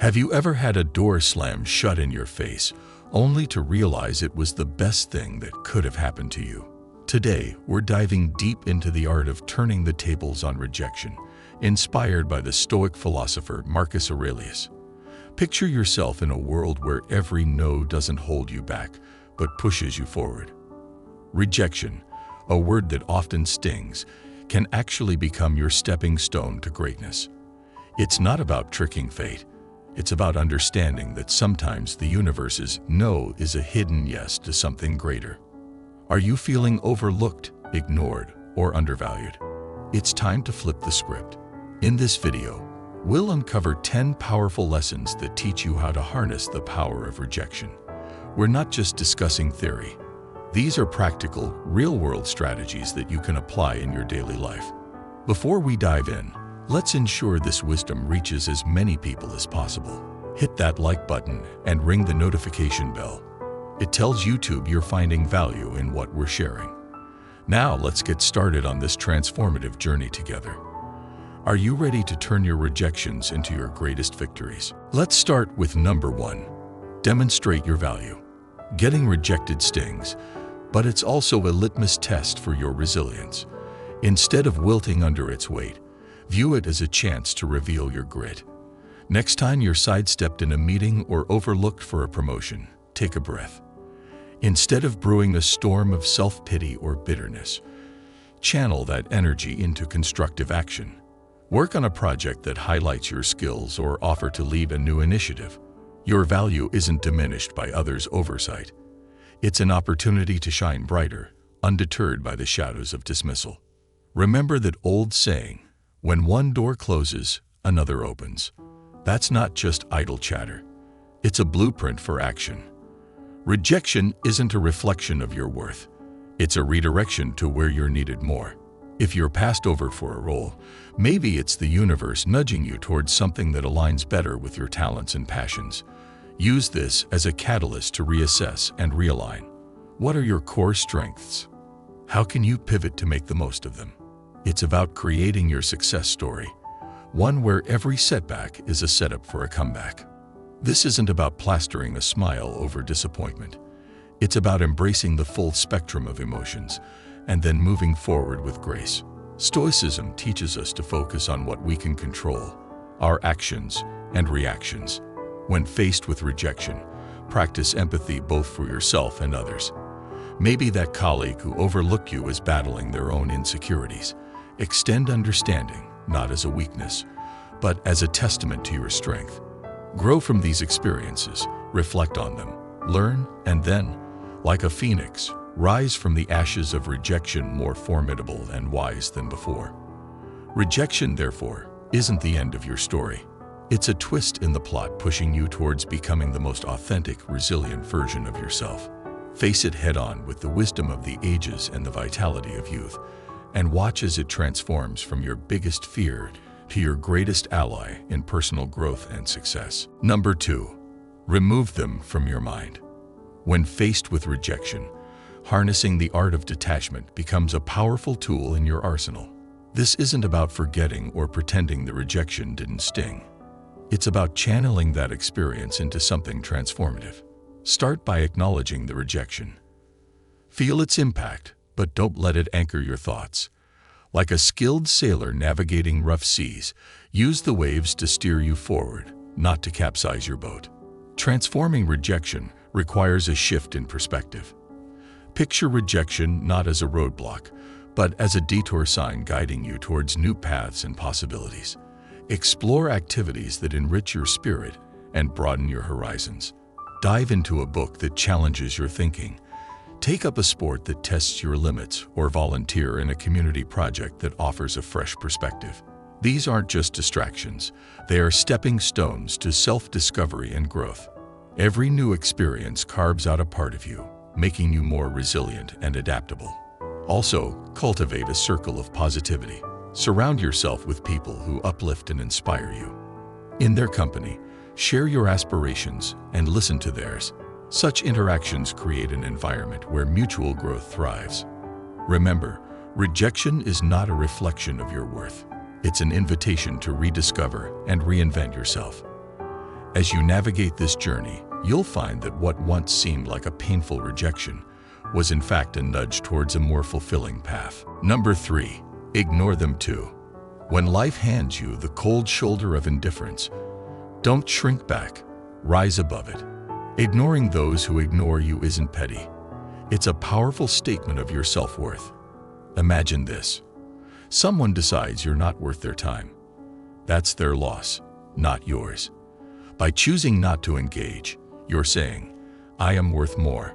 Have you ever had a door slam shut in your face, only to realize it was the best thing that could have happened to you? Today, we're diving deep into the art of turning the tables on rejection, inspired by the Stoic philosopher Marcus Aurelius. Picture yourself in a world where every no doesn't hold you back, but pushes you forward. Rejection, a word that often stings, can actually become your stepping stone to greatness. It's not about tricking fate. It's about understanding that sometimes the universe's no is a hidden yes to something greater. Are you feeling overlooked, ignored, or undervalued? It's time to flip the script. In this video, we'll uncover 10 powerful lessons that teach you how to harness the power of rejection. We're not just discussing theory. These are practical, real-world strategies that you can apply in your daily life. Before we dive in, let's ensure this wisdom reaches as many people as possible. Hit that like button and ring the notification bell. It tells YouTube you're finding value in what we're sharing. Now let's get started on this transformative journey together. Are you ready to turn your rejections into your greatest victories? Let's start with number 1. Demonstrate your value. Getting rejected stings, but it's also a litmus test for your resilience. Instead of wilting under its weight, view it as a chance to reveal your grit. Next time you're sidestepped in a meeting or overlooked for a promotion, take a breath. Instead of brewing a storm of self-pity or bitterness, channel that energy into constructive action. Work on a project that highlights your skills or offer to lead a new initiative. Your value isn't diminished by others' oversight. It's an opportunity to shine brighter, undeterred by the shadows of dismissal. Remember that old saying, when one door closes, another opens. That's not just idle chatter. It's a blueprint for action. Rejection isn't a reflection of your worth. It's a redirection to where you're needed more. If you're passed over for a role, maybe it's the universe nudging you towards something that aligns better with your talents and passions. Use this as a catalyst to reassess and realign. What are your core strengths? How can you pivot to make the most of them? It's about creating your success story, one where every setback is a setup for a comeback. This isn't about plastering a smile over disappointment. It's about embracing the full spectrum of emotions and then moving forward with grace. Stoicism teaches us to focus on what we can control, our actions and reactions. When faced with rejection, practice empathy both for yourself and others. Maybe that colleague who overlooked you is battling their own insecurities. Extend understanding, not as a weakness, but as a testament to your strength. Grow from these experiences, reflect on them, learn, and then, like a phoenix, rise from the ashes of rejection more formidable and wise than before. Rejection, therefore, isn't the end of your story. It's a twist in the plot pushing you towards becoming the most authentic, resilient version of yourself. Face it head-on with the wisdom of the ages and the vitality of youth, and watch as it transforms from your biggest fear to your greatest ally in personal growth and success. Number 2. Remove them from your mind. When faced with rejection, harnessing the art of detachment becomes a powerful tool in your arsenal. This isn't about forgetting or pretending the rejection didn't sting. It's about channeling that experience into something transformative. Start by acknowledging the rejection. Feel its impact, but don't let it anchor your thoughts. Like a skilled sailor navigating rough seas, use the waves to steer you forward, not to capsize your boat. Transforming rejection requires a shift in perspective. Picture rejection not as a roadblock, but as a detour sign guiding you towards new paths and possibilities. Explore activities that enrich your spirit and broaden your horizons. Dive into a book that challenges your thinking. Take up a sport that tests your limits, or volunteer in a community project that offers a fresh perspective. These aren't just distractions. They are stepping stones to self-discovery and growth. Every new experience carves out a part of you, making you more resilient and adaptable. Also, cultivate a circle of positivity. Surround yourself with people who uplift and inspire you. In their company, share your aspirations and listen to theirs. Such interactions create an environment where mutual growth thrives. Remember, rejection is not a reflection of your worth. It's an invitation to rediscover and reinvent yourself. As you navigate this journey, you'll find that what once seemed like a painful rejection was in fact a nudge towards a more fulfilling path. Number 3. Ignore them too. When life hands you the cold shoulder of indifference, don't shrink back, rise above it. Ignoring those who ignore you isn't petty. It's a powerful statement of your self-worth. Imagine this. Someone decides you're not worth their time. That's their loss, not yours. By choosing not to engage, you're saying, I am worth more.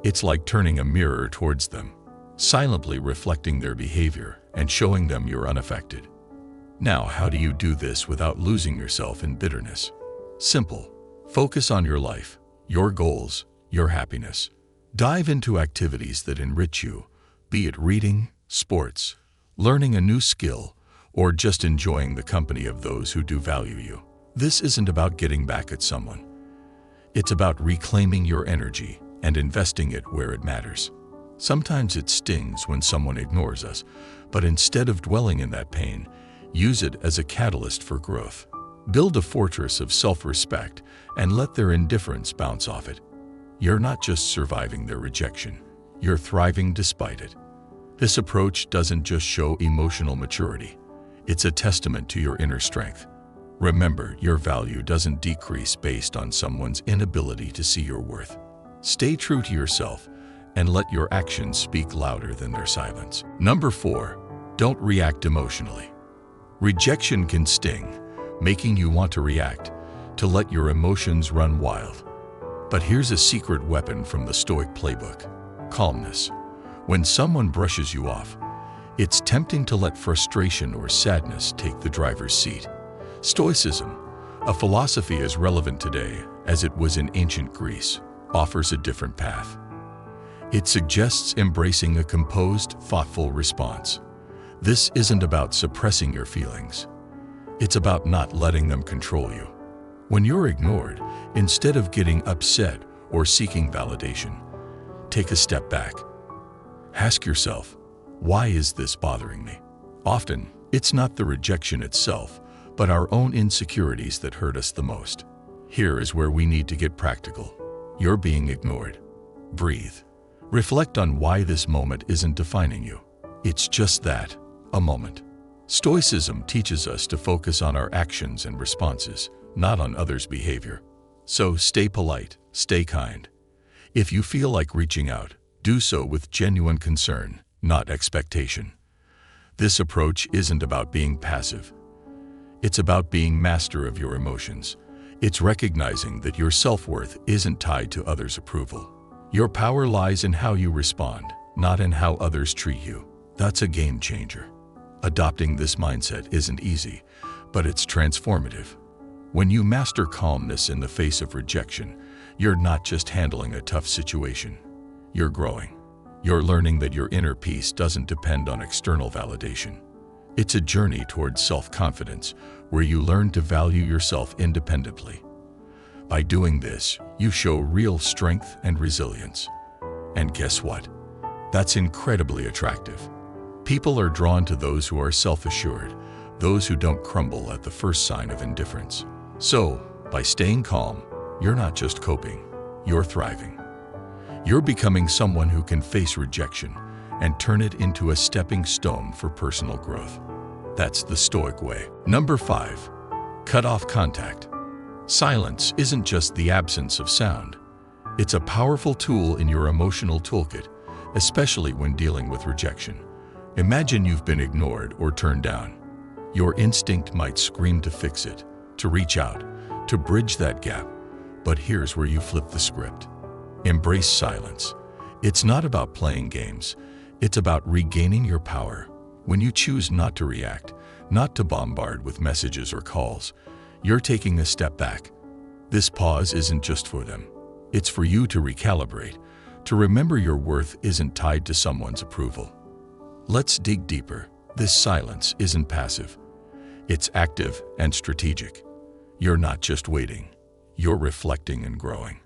It's like turning a mirror towards them, silently reflecting their behavior and showing them you're unaffected. Now, how do you do this without losing yourself in bitterness? Simple. Focus on your life, your goals, your happiness. Dive into activities that enrich you, be it reading, sports, learning a new skill, or just enjoying the company of those who do value you. This isn't about getting back at someone. It's about reclaiming your energy and investing it where it matters. Sometimes it stings when someone ignores us, but instead of dwelling in that pain, use it as a catalyst for growth. Build a fortress of self-respect and let their indifference bounce off it. You're not just surviving their rejection, you're thriving despite it. This approach doesn't just show emotional maturity, it's a testament to your inner strength. Remember, your value doesn't decrease based on someone's inability to see your worth. Stay true to yourself and let your actions speak louder than their silence. Number 4, don't react emotionally. Rejection can sting, making you want to react, to let your emotions run wild. But here's a secret weapon from the Stoic playbook: calmness. When someone brushes you off, it's tempting to let frustration or sadness take the driver's seat. Stoicism, a philosophy as relevant today as it was in ancient Greece, offers a different path. It suggests embracing a composed, thoughtful response. This isn't about suppressing your feelings. It's about not letting them control you. When you're ignored, instead of getting upset or seeking validation, take a step back. Ask yourself, why is this bothering me? Often, it's not the rejection itself, but our own insecurities that hurt us the most. Here is where we need to get practical. You're being ignored. Breathe. Reflect on why this moment isn't defining you. It's just that, a moment. Stoicism teaches us to focus on our actions and responses, not on others' behavior. So stay polite, stay kind. If you feel like reaching out, do so with genuine concern, not expectation. This approach isn't about being passive. It's about being master of your emotions. It's recognizing that your self-worth isn't tied to others' approval. Your power lies in how you respond, not in how others treat you. That's a game changer. Adopting this mindset isn't easy, but it's transformative. When you master calmness in the face of rejection, you're not just handling a tough situation. You're growing. You're learning that your inner peace doesn't depend on external validation. It's a journey towards self-confidence where you learn to value yourself independently. By doing this, you show real strength and resilience. And guess what? That's incredibly attractive. People are drawn to those who are self-assured, those who don't crumble at the first sign of indifference. So, by staying calm, you're not just coping, you're thriving. You're becoming someone who can face rejection and turn it into a stepping stone for personal growth. That's the Stoic way. Number 5, cut off contact. Silence isn't just the absence of sound. It's a powerful tool in your emotional toolkit, especially when dealing with rejection. Imagine you've been ignored or turned down. Your instinct might scream to fix it, to reach out, to bridge that gap. But here's where you flip the script. Embrace silence. It's not about playing games. It's about regaining your power. When you choose not to react, not to bombard with messages or calls, you're taking a step back. This pause isn't just for them. It's for you to recalibrate, to remember your worth isn't tied to someone's approval. Let's dig deeper. This silence isn't passive. It's active and strategic. You're not just waiting. You're reflecting and growing.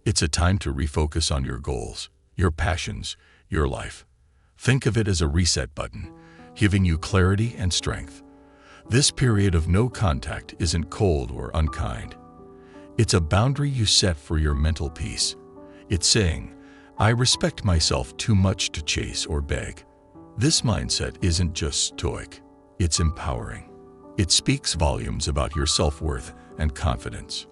It's a time to refocus on your goals, your passions, your life. Think of it as a reset button, giving you clarity and strength. This period of no contact isn't cold or unkind. It's a boundary you set for your mental peace. It's saying, I respect myself too much to chase or beg. This mindset isn't just stoic, it's empowering. It speaks volumes about your self-worth and confidence.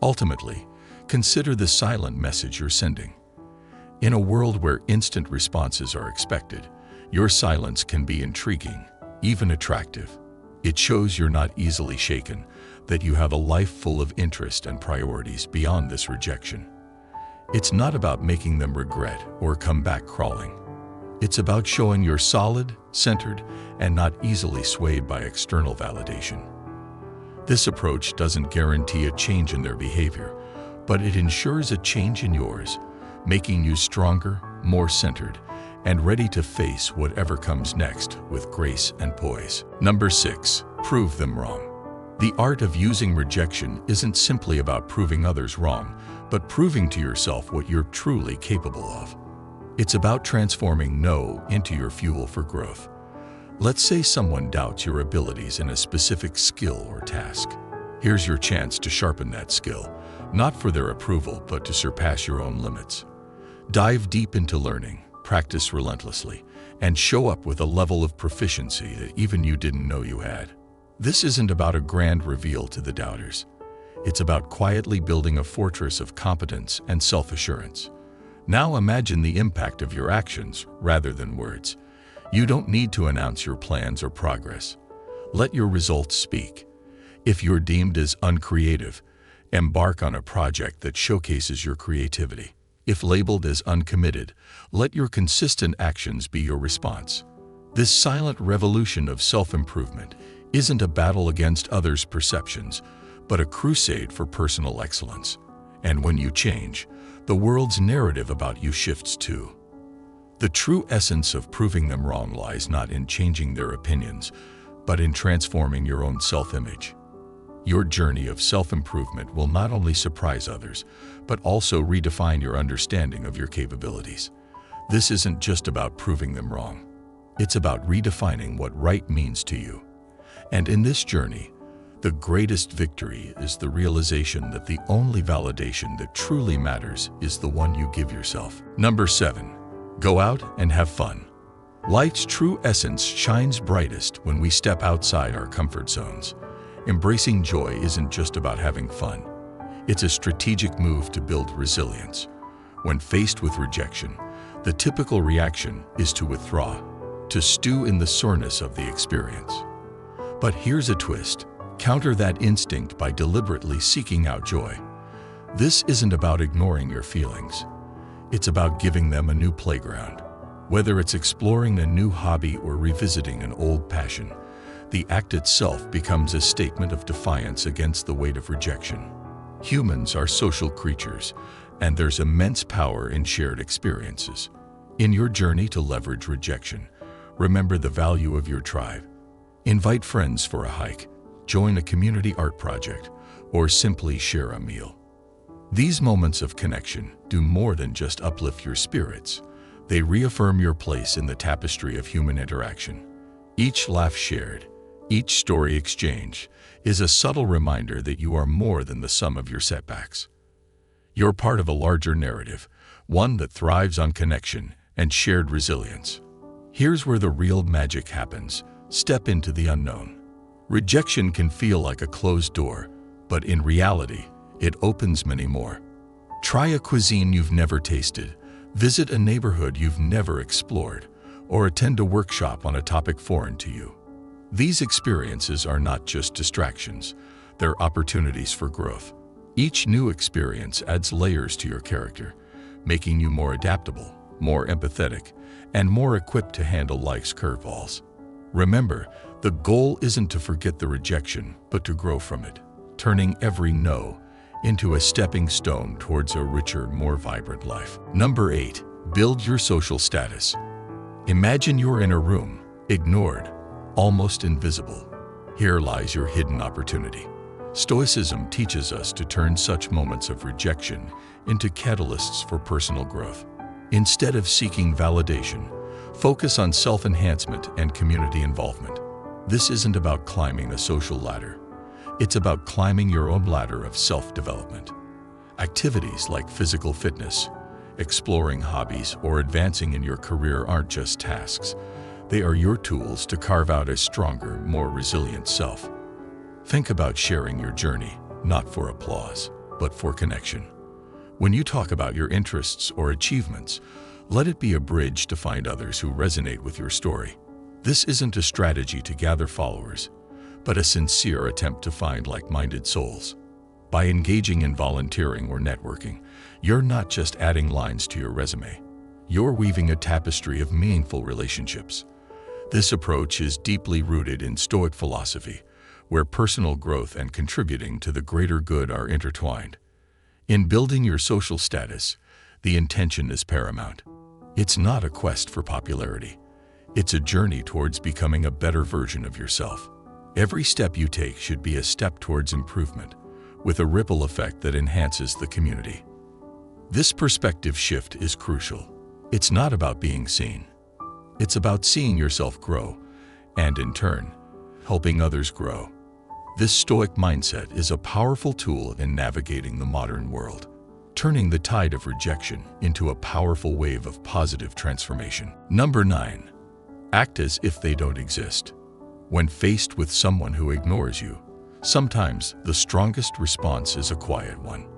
Ultimately, consider the silent message you're sending. In a world where instant responses are expected, your silence can be intriguing, even attractive. It shows you're not easily shaken, that you have a life full of interest and priorities beyond this rejection. It's not about making them regret or come back crawling. It's about showing you're solid, centered, and not easily swayed by external validation. This approach doesn't guarantee a change in their behavior, but it ensures a change in yours, making you stronger, more centered, and ready to face whatever comes next with grace and poise. Number 6, prove them wrong. The art of using rejection isn't simply about proving others wrong, but proving to yourself what you're truly capable of. It's about transforming no into your fuel for growth. Let's say someone doubts your abilities in a specific skill or task. Here's your chance to sharpen that skill, not for their approval, but to surpass your own limits. Dive deep into learning, practice relentlessly, and show up with a level of proficiency that even you didn't know you had. This isn't about a grand reveal to the doubters. It's about quietly building a fortress of competence and self-assurance. Now imagine the impact of your actions rather than words. You don't need to announce your plans or progress. Let your results speak. If you're deemed as uncreative, embark on a project that showcases your creativity. If labeled as uncommitted, let your consistent actions be your response. This silent revolution of self-improvement isn't a battle against others' perceptions, but a crusade for personal excellence. And when you change, the world's narrative about you shifts too. The true essence of proving them wrong lies not in changing their opinions, but in transforming your own self-image. Your journey of self-improvement will not only surprise others, but also redefine your understanding of your capabilities. This isn't just about proving them wrong. It's about redefining what right means to you. And in this journey, the greatest victory is the realization that the only validation that truly matters is the one you give yourself. Number 7, go out and have fun. Life's true essence shines brightest when we step outside our comfort zones. Embracing joy isn't just about having fun. It's a strategic move to build resilience. When faced with rejection, the typical reaction is to withdraw, to stew in the soreness of the experience. But here's a twist. Counter that instinct by deliberately seeking out joy. This isn't about ignoring your feelings. It's about giving them a new playground. Whether it's exploring a new hobby or revisiting an old passion, the act itself becomes a statement of defiance against the weight of rejection. Humans are social creatures, and there's immense power in shared experiences. In your journey to leverage rejection, remember the value of your tribe. Invite friends for a hike, join a community art project, or simply share a meal. These moments of connection do more than just uplift your spirits. They reaffirm your place in the tapestry of human interaction. Each laugh shared, each story exchanged, is a subtle reminder that you are more than the sum of your setbacks. You're part of a larger narrative, one that thrives on connection and shared resilience. Here's where the real magic happens. Step into the unknown. Rejection can feel like a closed door, but in reality, it opens many more. Try a cuisine you've never tasted, visit a neighborhood you've never explored, or attend a workshop on a topic foreign to you. These experiences are not just distractions, they're opportunities for growth. Each new experience adds layers to your character, making you more adaptable, more empathetic, and more equipped to handle life's curveballs. Remember, the goal isn't to forget the rejection, but to grow from it, turning every no into a stepping stone towards a richer, more vibrant life. Number 8, build your social status. Imagine you're in a room, ignored, almost invisible. Here lies your hidden opportunity. Stoicism teaches us to turn such moments of rejection into catalysts for personal growth. Instead of seeking validation, focus on self-enhancement and community involvement. This isn't about climbing a social ladder. It's about climbing your own ladder of self-development. Activities like physical fitness, exploring hobbies, or advancing in your career aren't just tasks. They are your tools to carve out a stronger, more resilient self. Think about sharing your journey, not for applause, but for connection. When you talk about your interests or achievements, let it be a bridge to find others who resonate with your story. This isn't a strategy to gather followers, but a sincere attempt to find like-minded souls. By engaging in volunteering or networking, you're not just adding lines to your resume. You're weaving a tapestry of meaningful relationships. This approach is deeply rooted in Stoic philosophy, where personal growth and contributing to the greater good are intertwined. In building your social status, the intention is paramount. It's not a quest for popularity. It's a journey towards becoming a better version of yourself. Every step you take should be a step towards improvement, with a ripple effect that enhances the community. This perspective shift is crucial. It's not about being seen. It's about seeing yourself grow, and in turn, helping others grow. This Stoic mindset is a powerful tool in navigating the modern world, turning the tide of rejection into a powerful wave of positive transformation. Number 9. Act as if they don't exist. When faced with someone who ignores you, sometimes the strongest response is a quiet one.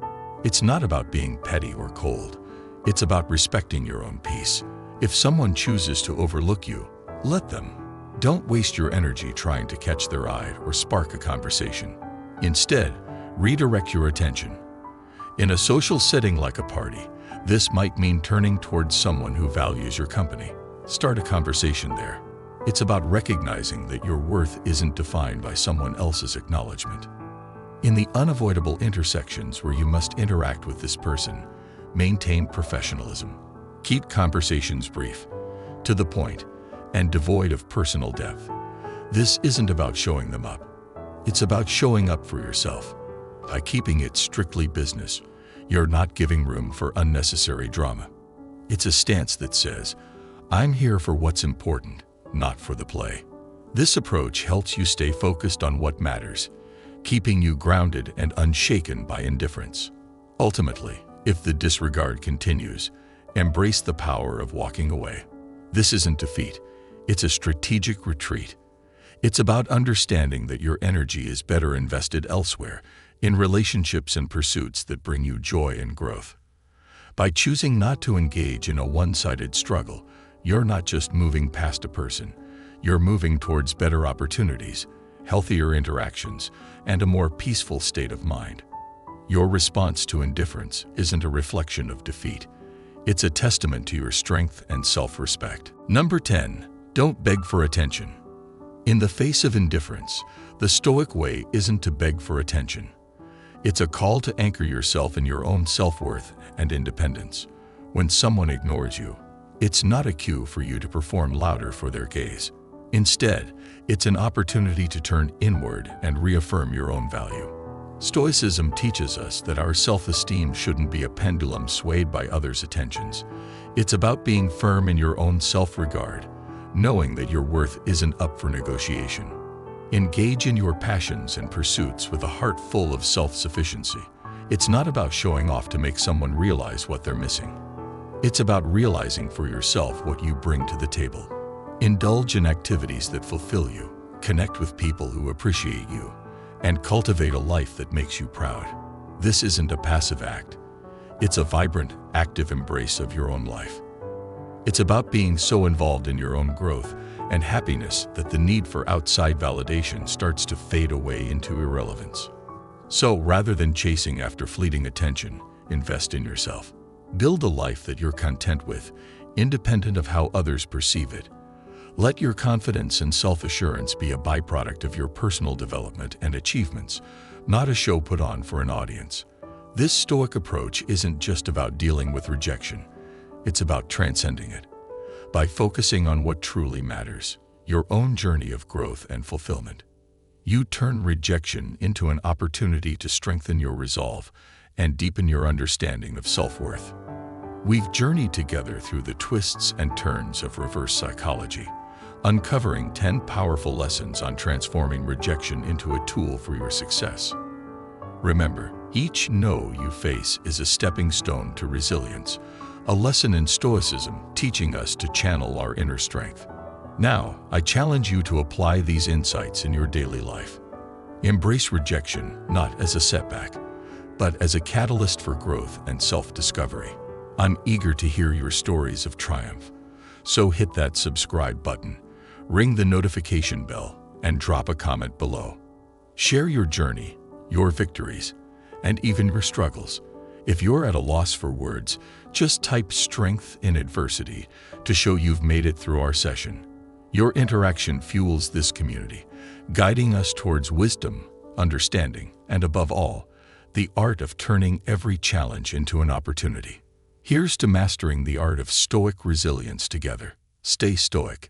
It's not about being petty or cold. It's about respecting your own peace. If someone chooses to overlook you, let them. Don't waste your energy trying to catch their eye or spark a conversation. Instead, redirect your attention. In a social setting like a party, this might mean turning towards someone who values your company. Start a conversation there. It's about recognizing that your worth isn't defined by someone else's acknowledgement. In the unavoidable intersections where you must interact with this person, maintain professionalism. Keep conversations brief, to the point, and devoid of personal depth. This isn't about showing them up. It's about showing up for yourself. By keeping it strictly business, you're not giving room for unnecessary drama. It's a stance that says, I'm here for what's important, not for the play. This approach helps you stay focused on what matters, keeping you grounded and unshaken by indifference. Ultimately, if the disregard continues, embrace the power of walking away. This isn't defeat, it's a strategic retreat. It's about understanding that your energy is better invested elsewhere, in relationships and pursuits that bring you joy and growth. By choosing not to engage in a one-sided struggle, you're not just moving past a person, you're moving towards better opportunities, healthier interactions, and a more peaceful state of mind. Your response to indifference isn't a reflection of defeat. It's a testament to your strength and self-respect. Number 10. Don't beg for attention. In the face of indifference, the Stoic way isn't to beg for attention. It's a call to anchor yourself in your own self-worth and independence. When someone ignores you, it's not a cue for you to perform louder for their gaze. Instead, it's an opportunity to turn inward and reaffirm your own value. Stoicism teaches us that our self-esteem shouldn't be a pendulum swayed by others' attentions. It's about being firm in your own self-regard, knowing that your worth isn't up for negotiation. Engage in your passions and pursuits with a heart full of self-sufficiency. It's not about showing off to make someone realize what they're missing. It's about realizing for yourself what you bring to the table. Indulge in activities that fulfill you, connect with people who appreciate you, and cultivate a life that makes you proud. This isn't a passive act. It's a vibrant, active embrace of your own life. It's about being so involved in your own growth and happiness that the need for outside validation starts to fade away into irrelevance. So, rather than chasing after fleeting attention, invest in yourself. Build a life that you're content with, independent of how others perceive it. Let your confidence and self-assurance be a byproduct of your personal development and achievements, not a show put on for an audience. This Stoic approach isn't just about dealing with rejection. It's about transcending it. By focusing on what truly matters, your own journey of growth and fulfillment, you turn rejection into an opportunity to strengthen your resolve and deepen your understanding of self-worth. We've journeyed together through the twists and turns of reverse psychology, uncovering 10 powerful lessons on transforming rejection into a tool for your success. Remember, each no you face is a stepping stone to resilience, a lesson in Stoicism teaching us to channel our inner strength. Now, I challenge you to apply these insights in your daily life. Embrace rejection not as a setback, but as a catalyst for growth and self-discovery. I'm eager to hear your stories of triumph, so hit that subscribe button, ring the notification bell, and drop a comment below. Share your journey, your victories, and even your struggles. If you're at a loss for words, just type strength in adversity to show you've made it through our session. Your interaction fuels this community, guiding us towards wisdom, understanding, and above all, the art of turning every challenge into an opportunity. Here's to mastering the art of Stoic resilience together. Stay Stoic.